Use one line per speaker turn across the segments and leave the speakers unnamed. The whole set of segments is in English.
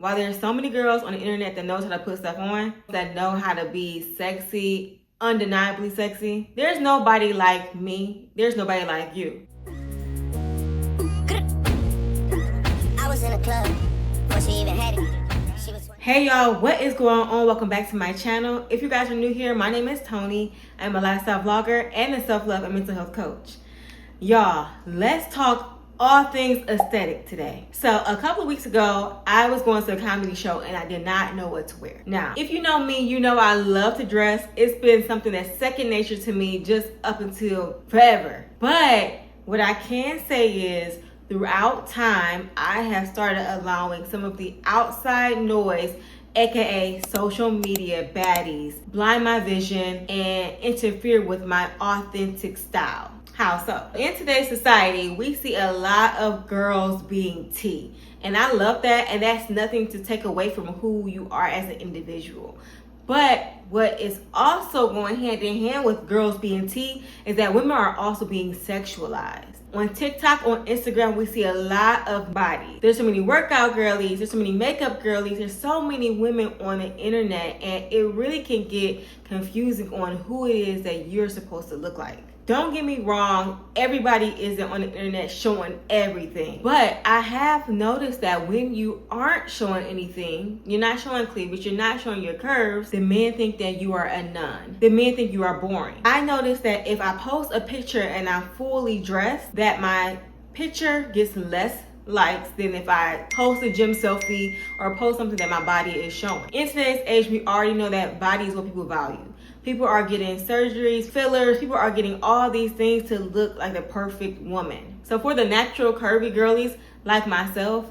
While there's so many girls on the internet that knows how to put stuff on, that know how to be sexy, undeniably sexy, there's nobody like me. There's nobody like you.
I was in a club before she even had it.
Hey y'all, what is going on? Welcome back to my channel. If you guys are new here, my name is Tony. I'm a lifestyle vlogger and a self-love and mental health coach. Y'all, let's talk all things aesthetic today. So a couple of weeks ago, I was going to a comedy show and I did not know what to wear. Now, if you know me, you know I love to dress. It's been something that's second nature to me just up until forever. But what I can say is, throughout time, I have started allowing some of the outside noise, aka social media baddies, blind my vision and interfere with my authentic style. How so? In today's society, we see a lot of girls being tea, and I love that, and that's nothing to take away from who you are as an individual. But what is also going hand in hand with girls being tea is that women are also being sexualized. On TikTok, on Instagram, we see a lot of bodies. There's so many workout girlies, there's so many makeup girlies, there's so many women on the internet, and it really can get confusing on who it is that you're supposed to look like. Don't get me wrong, everybody isn't on the internet showing everything. But I have noticed that when you aren't showing anything, you're not showing cleavage, you're not showing your curves, the men think that you are a nun. The men think you are boring. I noticed that if I post a picture and I'm fully dressed, that my picture gets less likes than if I post a gym selfie or post something that my body is showing. In today's age, we already know that body is what people value. People are getting surgeries, fillers, people are getting all these things to look like the perfect woman. So for the natural curvy girlies like myself,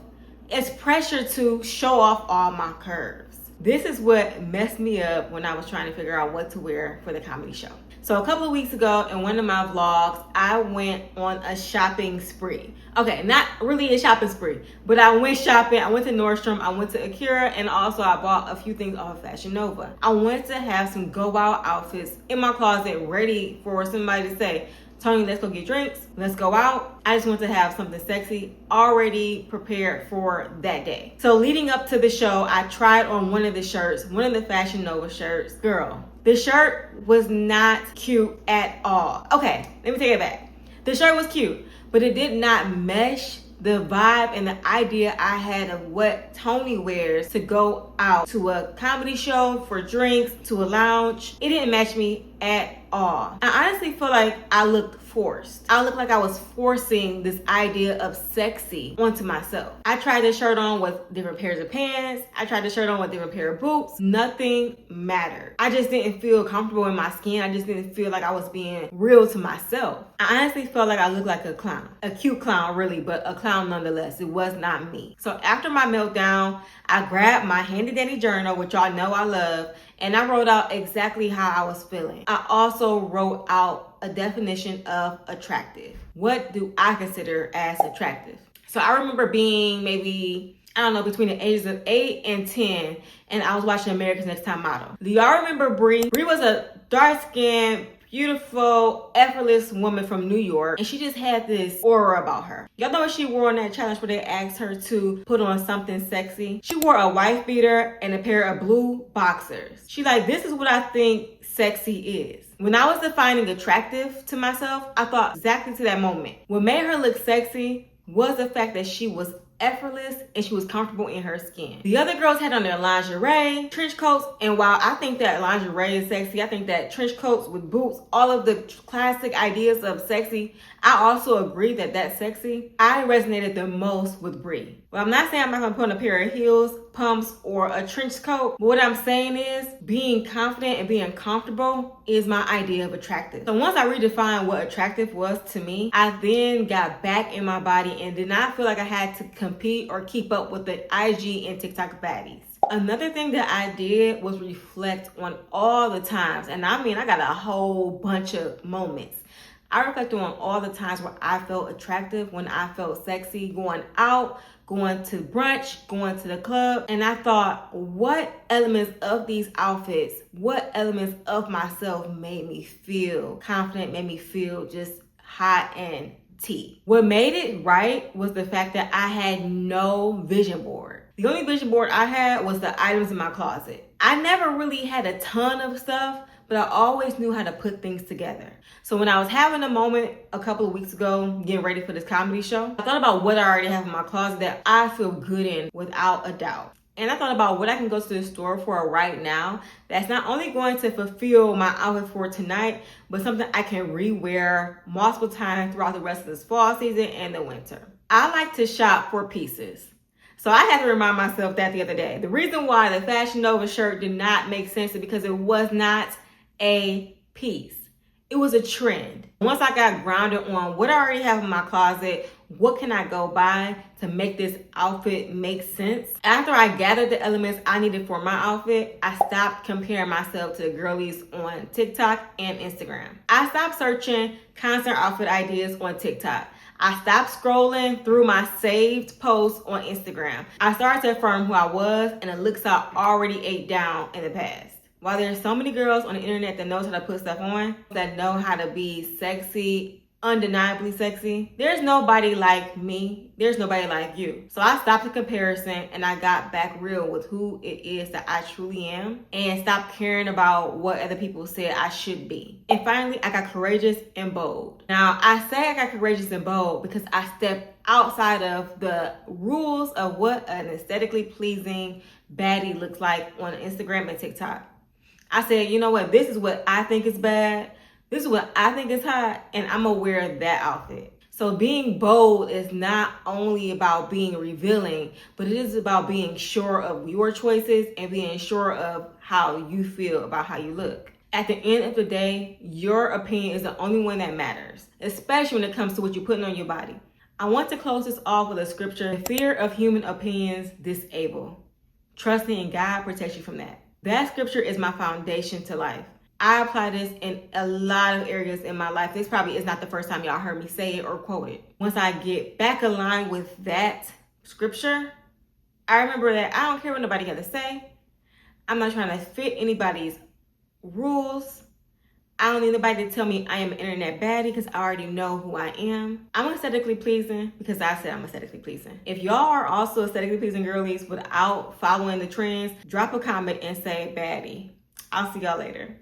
it's pressure to show off all my curves. This is what messed me up when I was trying to figure out what to wear for the comedy show. So a couple of weeks ago in one of my vlogs, I went on a shopping spree. Okay, not really a shopping spree, but I went shopping. I went to Nordstrom, I went to Akira, and also I bought a few things off of Fashion Nova. I wanted to have some go out outfits in my closet ready for somebody to say, Tony, let's go get drinks, let's go out. I just want to have something sexy already prepared for that day. So leading up to the show, I tried on one of the shirts, one of the Fashion Nova shirts. Girl, the shirt was not cute at all. Okay, let me take it back. The shirt was cute, but it did not mesh the vibe and the idea I had of what Tony wears to go out to a comedy show, for drinks, to a lounge. It didn't match me at all. I honestly feel like I looked forced. I looked like I was forcing this idea of sexy onto myself. I tried this shirt on with different pairs of pants. I tried the shirt on with different pair of boots. Nothing mattered. I just didn't feel comfortable in my skin. I just didn't feel like I was being real to myself. I honestly felt like I looked like a clown. A cute clown really, but a clown nonetheless. It was not me. So after my meltdown, I grabbed my handy dandy journal, which y'all know I love, and I wrote out exactly how I was feeling. I also wrote out a definition of attractive. What do I consider as attractive? So I remember being maybe, I don't know, between the ages of 8 and 10, and I was watching America's Next Top Model. Do y'all remember Brie? Brie was a dark-skinned, beautiful, effortless woman from New York, and she just had this aura about her. Y'all know what she wore on that challenge where they asked her to put on something sexy? She wore a wife beater and a pair of blue boxers. She like, this is what I think sexy is. When I was defining attractive to myself, I thought exactly to that moment. What made her look sexy was the fact that she was effortless and she was comfortable in her skin. The other girls had on their lingerie, trench coats, and while I think that lingerie is sexy, I think that trench coats with boots, all of the classic ideas of sexy, I also agree that that's sexy. I resonated the most with Brie. Well, I'm not saying I'm not gonna put on a pair of heels, pumps, or a trench coat, but what I'm saying is being confident and being comfortable is my idea of attractive. So once I redefined what attractive was to me, I then got back in my body and did not feel like I had to compete or keep up with the IG and TikTok baddies. Another thing that I did was reflect on all the times, and I mean, I got a whole bunch of moments. I reflect on all the times where I felt attractive, when I felt sexy, going out, going to brunch, going to the club, and I thought, what elements of these outfits, what elements of myself made me feel confident, made me feel just hot and tea. What made it right was the fact that I had no vision board. The only vision board I had was the items in my closet. I never really had a ton of stuff, but I always knew how to put things together. So when I was having a moment a couple of weeks ago, getting ready for this comedy show, I thought about what I already have in my closet that I feel good in without a doubt. And I thought about what I can go to the store for right now that's not only going to fulfill my outfit for tonight, but something I can rewear multiple times throughout the rest of this fall season and the winter. I like to shop for pieces. So I had to remind myself that the other day. The reason why the Fashion Nova shirt did not make sense is because it was not a piece. It was a trend. Once I got grounded on what I already have in my closet, what can I go buy to make this outfit make sense? After I gathered the elements I needed for my outfit, I stopped comparing myself to the girlies on TikTok and Instagram. I stopped searching concert outfit ideas on TikTok. I stopped scrolling through my saved posts on Instagram. I started to affirm who I was and the looks I already ate down in the past. While there's so many girls on the internet that knows how to put stuff on, that know how to be sexy, undeniably sexy, there's nobody like me. There's nobody like you. So I stopped the comparison and I got back real with who it is that I truly am and stopped caring about what other people said I should be. And finally, I got courageous and bold. Now, I say I got courageous and bold because I stepped outside of the rules of what an aesthetically pleasing baddie looks like on Instagram and TikTok. I said, you know what? This is what I think is bad. This is what I think is hot, and I'm gonna wear that outfit. So being bold is not only about being revealing, but it is about being sure of your choices and being sure of how you feel about how you look. At the end of the day, your opinion is the only one that matters, especially when it comes to what you're putting on your body. I want to close this off with a scripture. The fear of human opinions disable. Trusting in God protects you from that. That scripture is my foundation to life. I apply this in a lot of areas in my life. This probably is not the first time y'all heard me say it or quote it. Once I get back aligned with that scripture, I remember that I don't care what nobody got to say. I'm not trying to fit anybody's rules. I don't need nobody to tell me I am an internet baddie because I already know who I am. I'm aesthetically pleasing because I said I'm aesthetically pleasing. If y'all are also aesthetically pleasing girlies without following the trends, drop a comment and say baddie. I'll see y'all later.